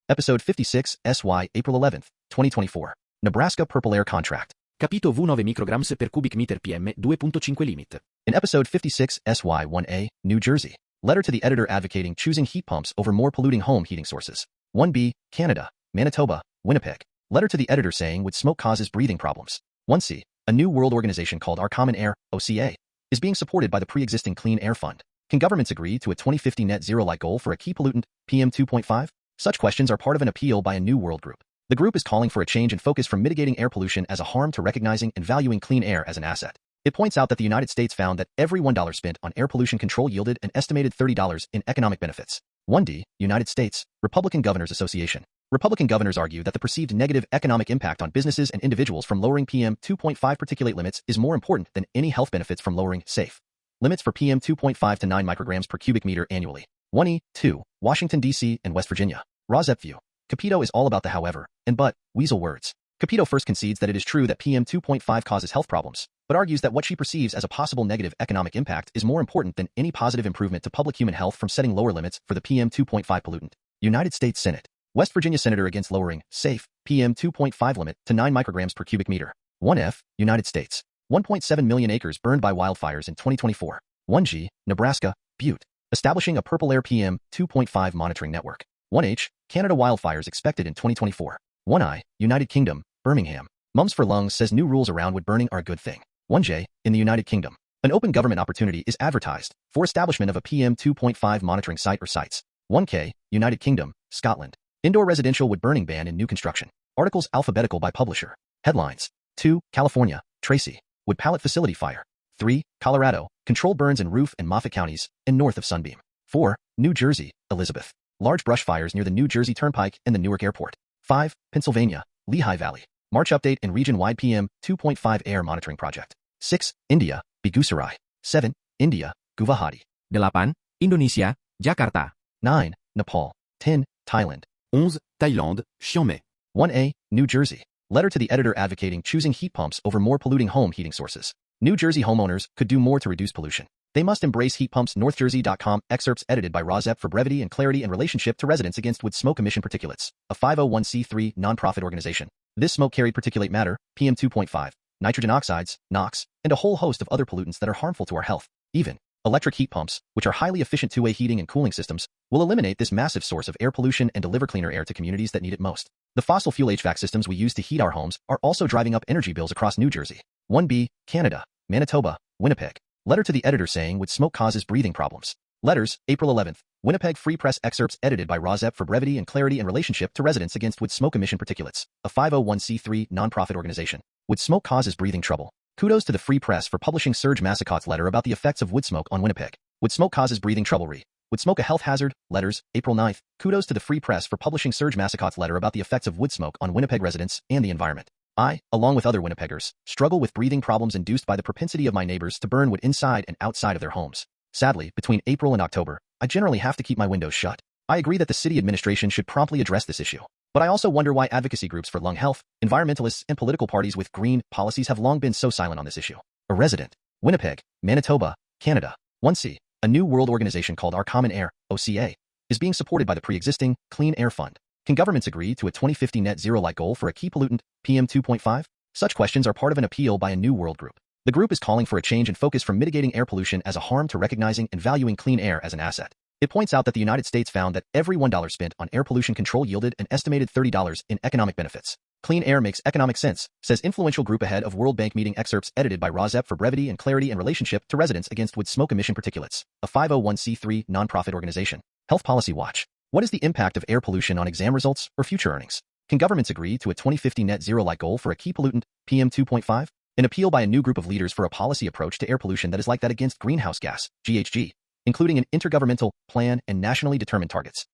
Episode 56, SY, April 11, 2024. Nebraska PurpleAir Contract Capito V 9 micrograms per cubic meter PM2.5 limit. In Episode 56, SY 1A, New Jersey. Letter to the editor advocating choosing heat pumps over more polluting home heating sources. 1B, Canada, Manitoba, Winnipeg. Letter to the editor saying wood smoke causes breathing problems. 1C, a new world organization called Our Common Air, OCA, is being supported by the pre-existing Clean Air Fund. Can governments agree to a 2050 net zero-like goal for a key pollutant, PM2.5? Such questions are part of an appeal by a new world group. The group is calling for a change in focus from mitigating air pollution as a harm to recognizing and valuing clean air as an asset. It points out that the United States found that every $1 spent on air pollution control yielded an estimated $30 in economic benefits. 1D, United States, Republican Governors Association. Republican governors argue that the perceived negative economic impact on businesses and individuals from lowering PM2.5 particulate limits is more important than any health benefits from lowering safe limits for PM2.5 to 9 micrograms per cubic meter annually. 1E, 2, Washington, D.C. and West Virginia. RAWSEP View. Capito is all about the however and but weasel words. Capito first concedes that it is true that PM2.5 causes health problems, but argues that what she perceives as a possible negative economic impact is more important than any positive improvement to public human health from setting lower limits for the PM2.5 pollutant. United States Senate. West Virginia senator against lowering safe PM2.5 limit to 9 micrograms per cubic meter. 1F, United States. 1.7 million acres burned by wildfires in 2024. 1G, Nebraska, Butte. Establishing a PurpleAir PM2.5 monitoring network. 1H, Canada wildfires expected in 2024. 1I, United Kingdom, Birmingham. Mums for Lungs says new rules around wood burning are a good thing. 1J, in the United Kingdom. An open government opportunity is advertised for establishment of a PM2.5 monitoring site or sites. 1K, United Kingdom, Scotland. Indoor residential wood burning ban in new construction. Articles alphabetical by publisher. Headlines. 2, California, Tracy. Wood pallet facility fire. 3, Colorado. Controlled burns in Rouff and Moffat Counties and north of Sunbeam. 4, New Jersey, Elizabeth. Large brush fires near the new Jersey Turnpike and the Newark Airport. 5, Pennsylvania, Lehigh Valley. March update and region-wide PM2.5 air monitoring project. 6, India, Beguserai. 7, India, Guwahati. 8. Indonesia, Jakarta. 9, Nepal. 10, Thailand. 11. Thaïlande, Chiang Mai. 1A, New Jersey. Letter to the editor advocating choosing heat pumps over more polluting home heating sources. New Jersey homeowners could do more to reduce pollution. They must embrace heat pumps. NorthJersey.com. Excerpts edited by RAWSEP for brevity and clarity in relationship to residents against wood smoke emission particulates, a 501c3 nonprofit organization. This smoke carried particulate matter, PM2.5, nitrogen oxides, NOx, and a whole host of other pollutants that are harmful to our health. Even electric heat pumps, which are highly efficient two-way heating and cooling systems, will eliminate this massive source of air pollution and deliver cleaner air to communities that need it most. The fossil fuel HVAC systems we use to heat our homes are also driving up energy bills across New Jersey. 1B, Canada, Manitoba, Winnipeg. Letter to the editor saying wood smoke causes breathing problems. Letters, April 11th. Winnipeg Free Press Excerpts edited by RAWSEP for brevity and clarity in relationship to residents against wood smoke emission particulates, a 501c3 nonprofit organization. Wood smoke causes breathing trouble. Kudos to the Free Press for publishing Serge Massicotte's letter about the effects of wood smoke on Winnipeg. Wood smoke causes breathing trouble. Wood smoke a health hazard? Letters, April 9th. Kudos to the Free Press for publishing Serge Massicotte's letter about the effects of wood smoke on Winnipeg residents and the environment. I, along with other Winnipeggers, struggle with breathing problems induced by the propensity of my neighbors to burn wood inside and outside of their homes. Sadly, between April and October, I generally have to keep my windows shut. I agree that the city administration should promptly address this issue. But I also wonder why advocacy groups for lung health, environmentalists, and political parties with green policies have long been so silent on this issue. A resident. Winnipeg, Manitoba, Canada. 1C. A new world organization called Our Common Air, OCA, is being supported by the pre-existing Clean Air Fund. Can governments agree to a 2050 net zero-like goal for a key pollutant, PM2.5? Such questions are part of an appeal by a new world group. The group is calling for a change in focus from mitigating air pollution as a harm to recognizing and valuing clean air as an asset. It points out that the United States found that every $1 spent on air pollution control yielded an estimated $30 in economic benefits. Clean air makes economic sense, says influential group ahead of World Bank meeting. Excerpts edited by RAWSEP for brevity and clarity in relationship to residents against wood smoke emission particulates, a 501c3 nonprofit organization. Health Policy Watch. What is the impact of air pollution on exam results or future earnings? Can governments agree to a 2050 net zero-like goal for a key pollutant, PM2.5? An appeal by a new group of leaders for a policy approach to air pollution that is like that against greenhouse gas, GHG, including an intergovernmental plan and nationally determined targets.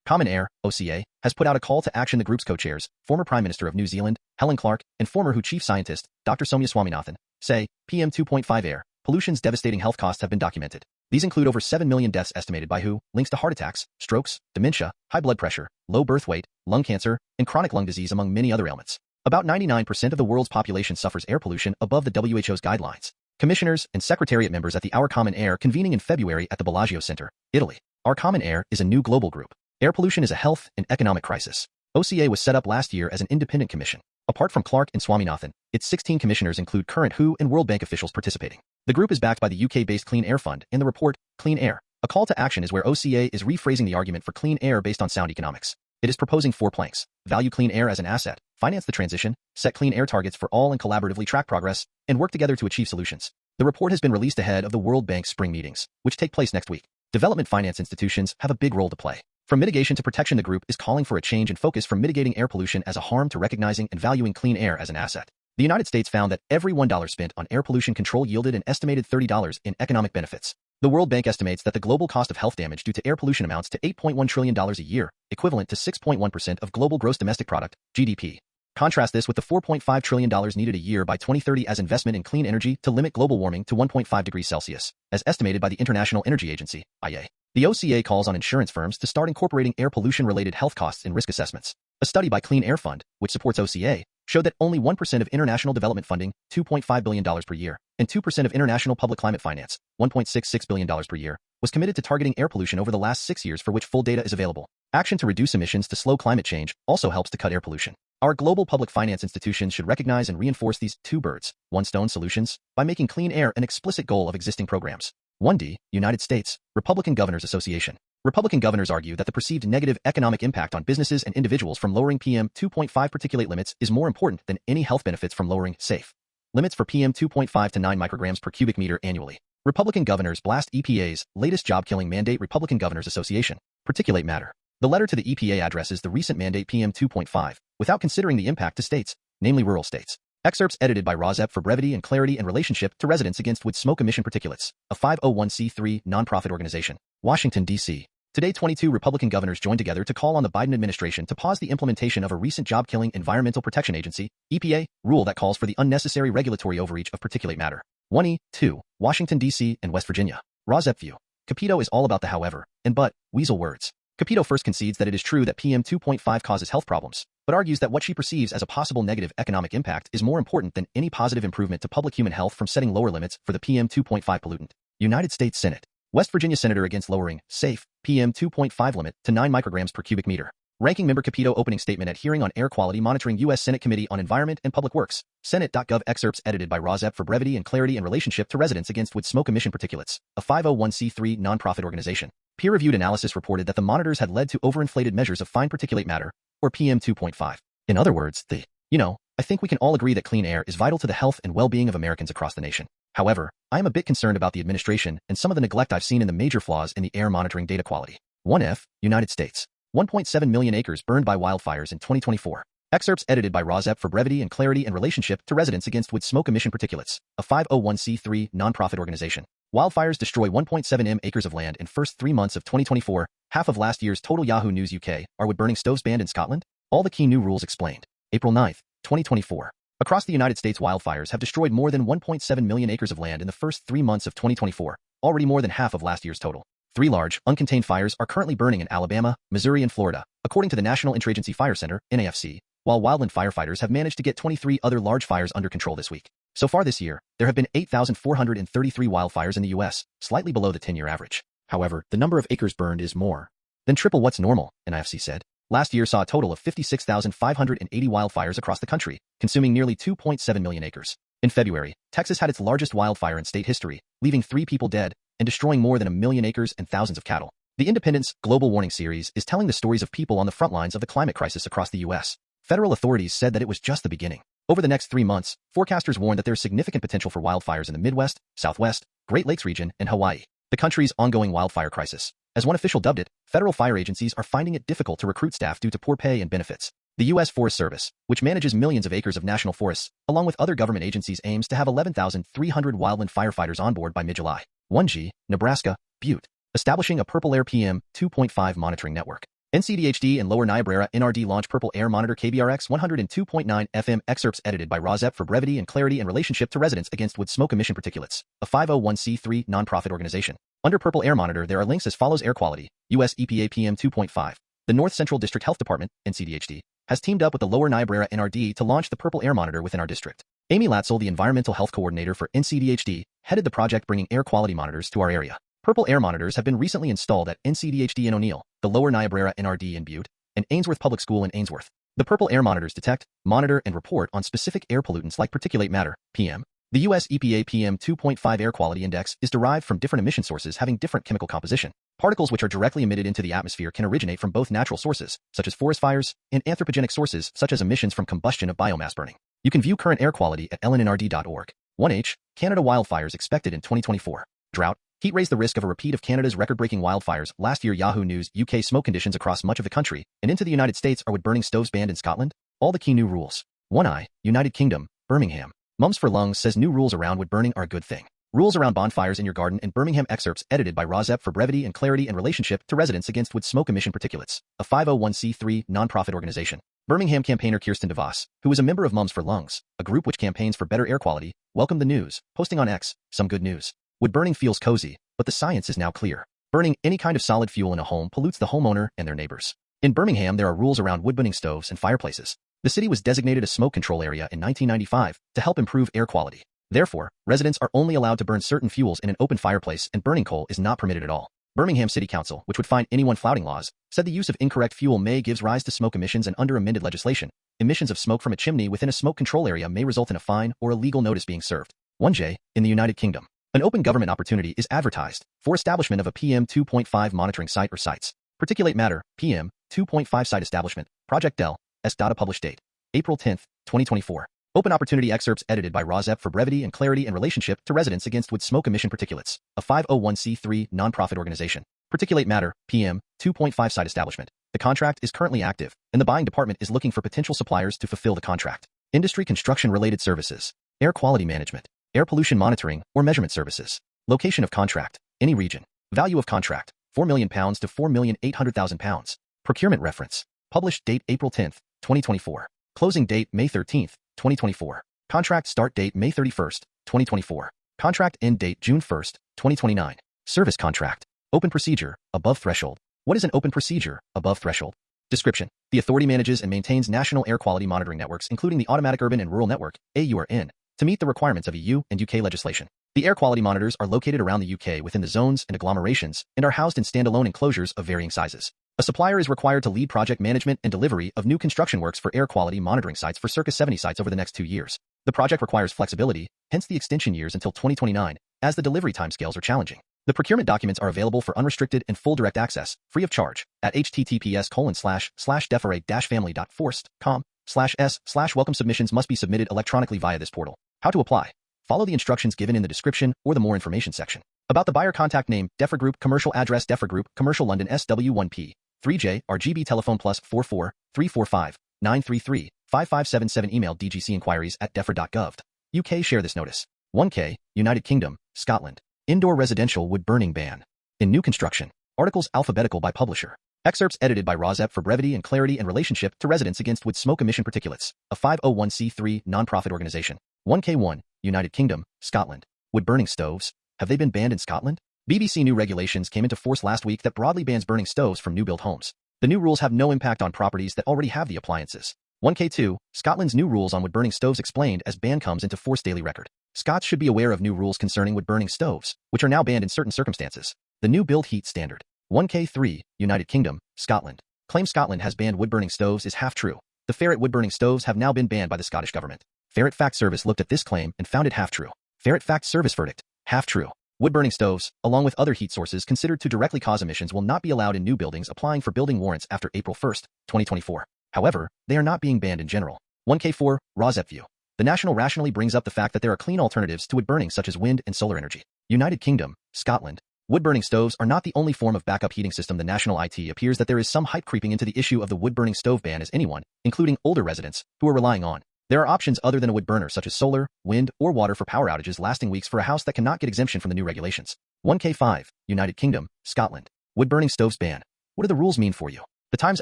Common Air, OCA, has put out a call to action. The group's co-chairs, former Prime Minister of New Zealand, Helen Clark, and former WHO Chief Scientist, Dr. Soumya Swaminathan, say PM2.5 air pollution's devastating health costs have been documented. These include over 7 million deaths estimated by WHO, links to heart attacks, strokes, dementia, high blood pressure, low birth weight, lung cancer, and chronic lung disease, among many other ailments. About 99% of the world's population suffers air pollution above the WHO's guidelines. Commissioners and Secretariat members at the Our Common Air convening in February at the Bellagio Center, Italy. Our Common Air is a new global group. Air pollution is a health and economic crisis. OCA was set up last year as an independent commission. Apart from Clark and Swaminathan, its 16 commissioners include current WHO and World Bank officials participating. The group is backed by the UK-based Clean Air Fund and the report, Clean Air. A call to action is where OCA is rephrasing the argument for clean air based on sound economics. It is proposing 4 planks: value clean air as an asset, finance the transition, set clean air targets for all and collaboratively track progress, and work together to achieve solutions. The report has been released ahead of the World Bank spring meetings, which take place next week. Development finance institutions have a big role to play. From mitigation to protection, the group is calling for a change in focus from mitigating air pollution as a harm to recognizing and valuing clean air as an asset. The United States found that every $1 spent on air pollution control yielded an estimated $30 in economic benefits. The World Bank estimates that the global cost of health damage due to air pollution amounts to $8.1 trillion a year, equivalent to 6.1% of global gross domestic product, GDP. Contrast this with the $4.5 trillion needed a year by 2030 as investment in clean energy to limit global warming to 1.5 degrees Celsius, as estimated by the International Energy Agency, IA. The OCA calls on insurance firms to start incorporating air pollution-related health costs in risk assessments. A study by Clean Air Fund, which supports OCA, showed that only 1% of international development funding, $2.5 billion per year, and 2% of international public climate finance, $1.66 billion per year, was committed to targeting air pollution over the last 6 years for which full data is available. Action to reduce emissions to slow climate change also helps to cut air pollution. Our global public finance institutions should recognize and reinforce these 2 birds, 1 stone solutions by making clean air an explicit goal of existing programs. 1D, United States, Republican Governors Association. Republican governors argue that the perceived negative economic impact on businesses and individuals from lowering PM2.5 particulate limits is more important than any health benefits from lowering safe limits for PM2.5 to 9 micrograms per cubic meter annually. Republican governors blast EPA's latest job-killing mandate. Republican Governors Association. Particulate matter. The letter to the EPA addresses the recent mandate PM2.5 without considering the impact to states, namely rural states. Excerpts edited by RAWSEP for brevity and clarity in relationship to Residents Against Wood Smoke Emission Particulates, a 501c3 nonprofit organization. Washington, D.C. Today, 22 Republican governors joined together to call on the Biden administration to pause the implementation of a recent job-killing Environmental Protection Agency, EPA, rule that calls for the unnecessary regulatory overreach of particulate matter. 1E, 2, Washington, D.C. and West Virginia. RAWSEP View. Capito is all about the however, and but, weasel words. Capito first concedes that it is true that PM2.5 causes health problems, but argues that what she perceives as a possible negative economic impact is more important than any positive improvement to public human health from setting lower limits for the PM2.5 pollutant. United States Senate. West Virginia Senator against lowering, safe, PM2.5 limit to 9 micrograms per cubic meter. Ranking Member Capito opening statement at hearing on air quality monitoring U.S. Senate Committee on Environment and Public Works. Senate.gov excerpts edited by RAWSEP for brevity and clarity in relationship to Residents Against Wood Smoke Emission Particulates, a 501c3 nonprofit organization. Peer-reviewed analysis reported that the monitors had led to overinflated measures of fine particulate matter, or PM2.5. In other words, I think we can all agree that clean air is vital to the health and well-being of Americans across the nation. However, I am a bit concerned about the administration and some of the neglect I've seen in the major flaws in the air monitoring data quality. 1F, United States. 1.7 million acres burned by wildfires in 2024. Excerpts edited by RAWSEP for brevity and clarity in relationship to Residents Against Wood Smoke Emission Particulates, a 501c3 nonprofit organization. Wildfires destroy 1.7 acres of land in first 3 months of 2024, half of last year's total. Yahoo News UK. Are wood-burning stoves banned in Scotland? All the key new rules explained. April 9, 2024. Across the United States, wildfires have destroyed more than 1.7 million acres of land in the first 3 months of 2024, already more than half of last year's total. 3 large, uncontained fires are currently burning in Alabama, Missouri, and Florida, according to the National Interagency Fire Center, NAFC, while wildland firefighters have managed to get 23 other large fires under control this week. So far this year, there have been 8,433 wildfires in the U.S., slightly below the 10-year average. However, the number of acres burned is more than triple what's normal, NIFC said. Last year saw a total of 56,580 wildfires across the country, consuming nearly 2.7 million acres. In February, Texas had its largest wildfire in state history, leaving 3 people dead and destroying more than 1 million acres and thousands of cattle. The Independence Global Warning series is telling the stories of people on the front lines of the climate crisis across the U.S. Federal authorities said that it was just the beginning. Over the next 3 months, forecasters warned that there is significant potential for wildfires in the Midwest, Southwest, Great Lakes region, and Hawaii. The country's ongoing wildfire crisis. As one official dubbed it, federal fire agencies are finding it difficult to recruit staff due to poor pay and benefits. The U.S. Forest Service, which manages millions of acres of national forests, along with other government agencies, aims to have 11,300 wildland firefighters on board by mid-July. 1G, Nebraska, Butte. Establishing a PurpleAir PM2.5 monitoring network. NCDHD and Lower Niobrara NRD launch PurpleAir Monitor KBRX 102.9 FM. Excerpts edited by RAWSEP for brevity and clarity in relationship to Residents Against Wood Smoke Emission Particulates, a 501c3 nonprofit organization. Under PurpleAir Monitor, there are links as follows. Air quality, U.S. EPA PM2.5. The North Central District Health Department, NCDHD, has teamed up with the Lower Niobrara NRD to launch the PurpleAir Monitor within our district. Amy Latzel, the Environmental Health Coordinator for NCDHD, headed the project bringing air quality monitors to our area. PurpleAir monitors have been recently installed at NCDHD in O'Neill, the Lower Niobrara NRD in Butte, and Ainsworth Public School in Ainsworth. The PurpleAir monitors detect, monitor, and report on specific air pollutants like particulate matter, PM. The U.S. EPA PM2.5 air quality index is derived from different emission sources having different chemical composition. Particles which are directly emitted into the atmosphere can originate from both natural sources, such as forest fires, and anthropogenic sources, such as emissions from combustion of biomass burning. You can view current air quality at lnnrd.org. 1H, Canada wildfires expected in 2024. Drought. Heat raised the risk of a repeat of Canada's record-breaking wildfires. Last year, Yahoo News, UK smoke conditions across much of the country and into the United States. Are wood-burning stoves banned in Scotland? All the key new rules. 1I, United Kingdom, Birmingham. Mums for Lungs says new rules around wood burning are a good thing. Rules around bonfires in your garden in Birmingham. Excerpts edited by RAWSEP for brevity and clarity in relationship to residents against wood smoke emission particulates, a 501c3 nonprofit organization. Birmingham campaigner Kirsten DeVos, who is a member of Mums for Lungs, a group which campaigns for better air quality, welcomed the news, posting on X, some good news. Wood burning feels cozy, but the science is now clear. Burning any kind of solid fuel in a home pollutes the homeowner and their neighbors. In Birmingham, there are rules around wood burning stoves and fireplaces. The city was designated a smoke control area in 1995 to help improve air quality. Therefore, residents are only allowed to burn certain fuels in an open fireplace, and burning coal is not permitted at all. Birmingham City Council, which would fine anyone flouting laws, said the use of incorrect fuel may give rise to smoke emissions, and under amended legislation, emissions of smoke from a chimney within a smoke control area may result in a fine or a legal notice being served. 1J, in the United Kingdom. An open government opportunity is advertised for establishment of a PM2.5 monitoring site or sites. Particulate matter, PM2.5 site establishment, Project Del, S. Data published date, April 10, 2024. Open opportunity. Excerpts edited by RAWSEP for brevity and clarity in relationship to residents against wood smoke emission particulates, a 501c3 nonprofit organization. Particulate matter, PM2.5 site establishment. The contract is currently active, and the buying department is looking for potential suppliers to fulfill the contract. Industry construction-related services, air quality management, air pollution monitoring or measurement services. Location of contract, any region. Value of contract, £4 million to £4,800,000. Procurement reference. Published date April 10, 2024. Closing date May 13, 2024. Contract start date May 31, 2024. Contract end date June 1, 2029. Service contract. Open procedure, above threshold. What is an open procedure, above threshold? Description. The authority manages and maintains national air quality monitoring networks, including the Automatic Urban and Rural Network, AURN, to meet the requirements of EU and UK legislation. The air quality monitors are located around the UK within the zones and agglomerations and are housed in standalone enclosures of varying sizes. A supplier is required to lead project management and delivery of new construction works for air quality monitoring sites for circa 70 sites over the next 2 years. The project requires flexibility, hence the extension years until 2029, as the delivery timescales are challenging. The procurement documents are available for unrestricted and full direct access, free of charge, at https://deferate-family.forced.com/s/welcome. Submissions must be submitted electronically via this portal. How to apply? Follow the instructions given in the description or the more information section. About the buyer: contact name, Defer Group, commercial address, Defer Group, commercial London, SW1P, 3J, RGB, telephone +44 345 933 5577, email dgcinquiries@defer.gov. UK. Share this notice. 1K, United Kingdom, Scotland. Indoor residential wood burning ban. In new construction. Articles alphabetical by publisher. Excerpts edited by RAWSEP for brevity and clarity in relationship to residents against wood smoke emission particulates, a 501c3 nonprofit organization. 1K1, United Kingdom, Scotland. Wood burning stoves. Have they been banned in Scotland? BBC new regulations came into force last week that broadly bans burning stoves from new build homes. The new rules have no impact on properties that already have the appliances. 1K2, Scotland's new rules on wood burning stoves explained as ban comes into force. Daily Record. Scots should be aware of new rules concerning wood burning stoves, which are now banned in certain circumstances. The new build heat standard. 1K3, United Kingdom, Scotland. Claim Scotland has banned wood burning stoves is half true. The ferret wood burning stoves have now been banned by the Scottish government. Ferret Fact Service looked at this claim and found it half true. Ferret Fact Service verdict. Half true. Wood burning stoves, along with other heat sources considered to directly cause emissions, will not be allowed in new buildings applying for building warrants after April 1, 2024. However, they are not being banned in general. 1K4, RAWSEP View. The National rationally brings up the fact that there are clean alternatives to wood burning such as wind and solar energy. United Kingdom, Scotland. Wood burning stoves are not the only form of backup heating system. The National IT appears that there is some hype creeping into the issue of the wood burning stove ban, as anyone, including older residents, who are relying on. There are options other than a wood burner such as solar, wind, or water for power outages lasting weeks for a house that cannot get exemption from the new regulations. 1K5, United Kingdom, Scotland. Wood burning stoves ban. What do the rules mean for you? The Times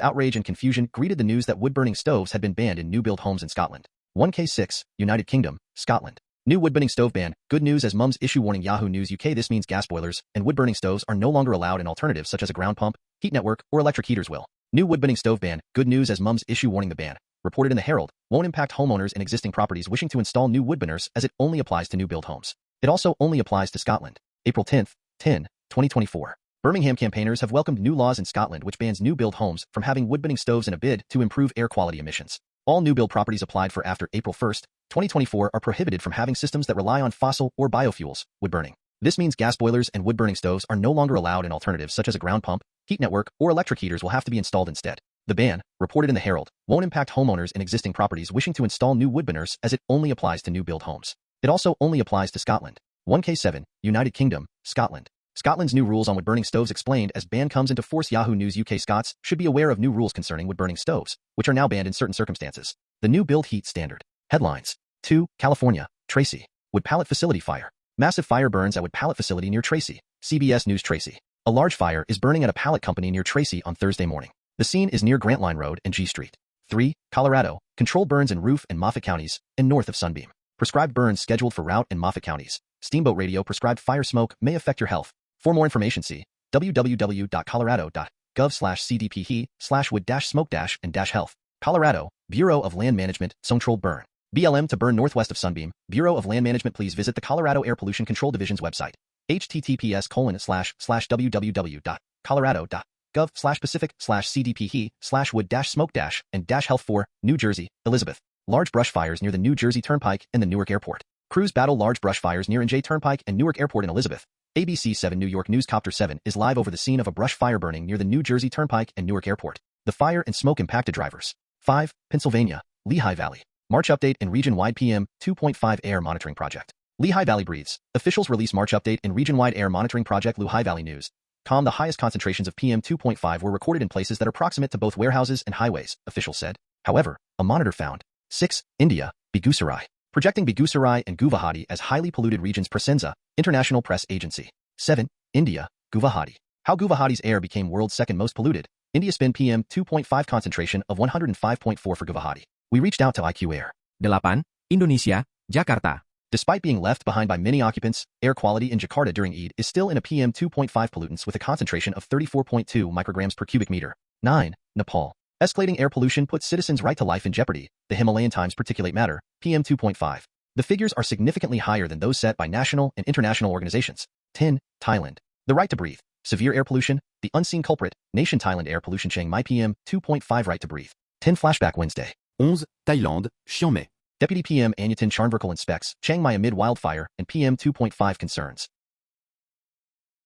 outrage and confusion greeted the news that wood burning stoves had been banned in new build homes in Scotland. 1K6, United Kingdom, Scotland. New wood burning stove ban. Good news as mums issue warning. Yahoo News UK. This means gas boilers and wood burning stoves are no longer allowed, and alternatives such as a ground pump, heat network, or electric heaters will. New wood burning stove ban. Good news as mums issue warning. The ban, reported in the Herald, won't impact homeowners in existing properties wishing to install new wood burners, as it only applies to new build homes. It also only applies to Scotland. April 10, 2024. Birmingham campaigners have welcomed new laws in Scotland which bans new-build homes from having wood-burning stoves in a bid to improve air quality emissions. All new-build properties applied for after April 1, 2024 are prohibited from having systems that rely on fossil or biofuels, wood-burning. This means gas boilers and wood-burning stoves are no longer allowed, and alternatives such as a ground pump, heat network, or electric heaters will have to be installed instead. The ban, reported in the Herald, won't impact homeowners in existing properties wishing to install new wood-burners as it only applies to new-build homes. It also only applies to Scotland. 1K7, United Kingdom, Scotland. Scotland's new rules on wood-burning stoves explained as ban comes into force. Yahoo News UK Scots should be aware of new rules concerning wood-burning stoves, which are now banned in certain circumstances. The new build heat standard. Headlines. 2. California, Tracy. Wood pallet facility fire. Massive fire burns at wood pallet facility near Tracy. CBS News Tracy. A large fire is burning at a pallet company near Tracy on Thursday morning. The scene is near Grantline Road and G Street. 3. Colorado. Controlled burns in Rouff and Moffat Counties and north of Sunbeam. Prescribed burns scheduled for Rouff and Moffat Counties. Steamboat radio prescribed fire smoke may affect your health. For more information, see www.colorado.gov/cdph/wood-smoke-and-health. Colorado, Bureau of Land Management, controlled burn. BLM to burn northwest of Sunbeam. Bureau of Land Management. Please visit the Colorado Air Pollution Control Division's website. https://www.colorado.gov/pacific/cdph/wood-smoke-and-health. 4. New Jersey, Elizabeth. Large brush fires near the New Jersey Turnpike and the Newark Airport. Crews battle large brush fires near NJ Turnpike and Newark Airport in Elizabeth. ABC 7 New York News Copter 7 is live over the scene of a brush fire burning near the New Jersey Turnpike and Newark Airport. The fire and smoke impacted drivers. 5. Pennsylvania, Lehigh Valley. March update in region-wide PM2.5 air monitoring project. Lehigh Valley breathes. Officials release March update in region-wide air monitoring project. Lehigh Valley News. The highest concentrations of PM2.5 were recorded in places that are proximate to both warehouses and highways, officials said. However, a monitor found 6. India, Beguserai. Projecting Beguserai and Guwahati as highly polluted regions. Presenza, International Press Agency. 7. India, Guwahati. How Guwahati's air became world's second most polluted. India spin PM2.5 concentration of 105.4 for Guwahati. We reached out to IQ Air. 8. Indonesia, Jakarta. Despite being left behind by many occupants, air quality in Jakarta during Eid is still in a PM2.5 pollutants with a concentration of 34.2 micrograms per cubic meter. 9. Nepal. Escalating air pollution puts citizens' right to life in jeopardy. The Himalayan Times particulate matter, PM2.5. The figures are significantly higher than those set by national and international organizations. 10. Thailand. The right to breathe. Severe air pollution, the unseen culprit. Nation Thailand air pollution. Chiang Mai PM2.5 right to breathe. 10. Flashback Wednesday. 11. Thaïlande, Chiang Mai. Deputy PM Anyutin Charnverkal inspects Chiang Mai amid wildfire and PM2.5 concerns.